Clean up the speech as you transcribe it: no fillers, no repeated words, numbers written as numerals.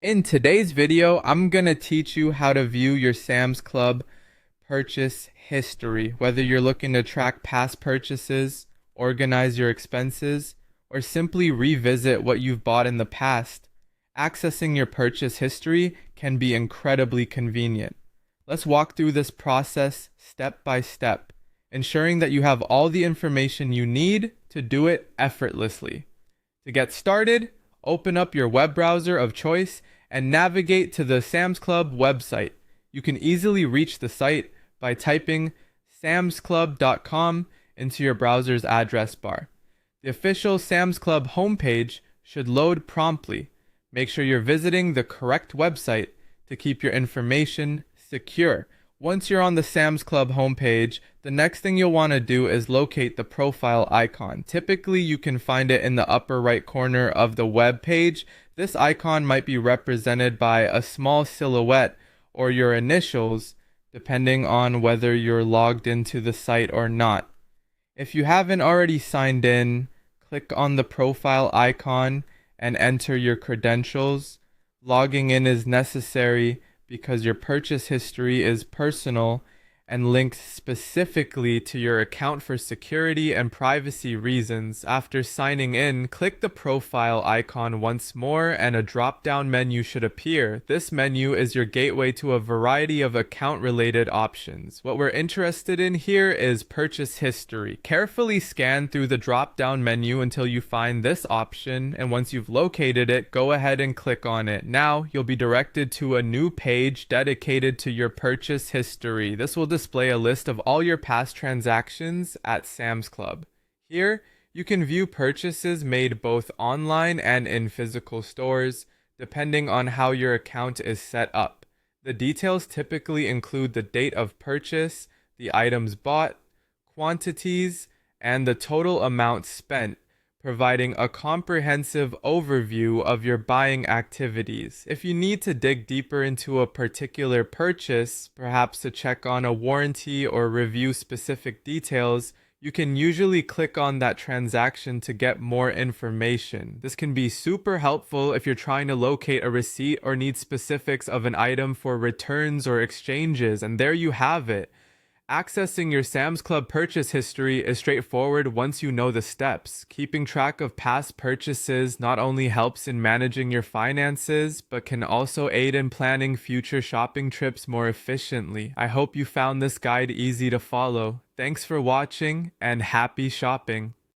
In today's video, I'm going to teach you how to view your Sam's Club purchase history, whether you're looking to track past purchases, organize your expenses, or simply revisit what you've bought in the past. Accessing your purchase history can be incredibly convenient. Let's walk through this process step by step, ensuring that you have all the information you need to do it effortlessly. To get started, open up your web browser of choice and navigate to the Sam's Club website. You can easily reach the site by typing samsclub.com into your browser's address bar. The official Sam's Club homepage should load promptly. Make sure you're visiting the correct website to keep your information secure. Once you're on the Sam's Club homepage, the next thing you'll want to do is locate the profile icon. Typically, you can find it in the upper right corner of the web page. This icon might be represented by a small silhouette or your initials, depending on whether you're logged into the site or not. If you haven't already signed in, click on the profile icon and enter your credentials. Logging in is necessary because your purchase history is personal and linked specifically to your account for security and privacy reasons. After signing in, click the profile icon once more and a drop-down menu should appear. This menu is your gateway to a variety of account-related options. What we're interested in here is purchase history. Carefully scan through the drop-down menu until you find this option, and once you've located it, go ahead and click on it. Now, you'll be directed to a new page dedicated to your purchase history. This will display a list of all your past transactions at Sam's Club. Here, you can view purchases made both online and in physical stores, depending on how your account is set up. The details typically include the date of purchase, the items bought, quantities, and the total amount spent, providing a comprehensive overview of your buying activities. If you need to dig deeper into a particular purchase, perhaps to check on a warranty or review specific details, you can usually click on that transaction to get more information. This can be super helpful if you're trying to locate a receipt or need specifics of an item for returns or exchanges, and there you have it. Accessing your Sam's Club purchase history is straightforward once you know the steps. Keeping track of past purchases not only helps in managing your finances, but can also aid in planning future shopping trips more efficiently. I hope you found this guide easy to follow. Thanks for watching and happy shopping.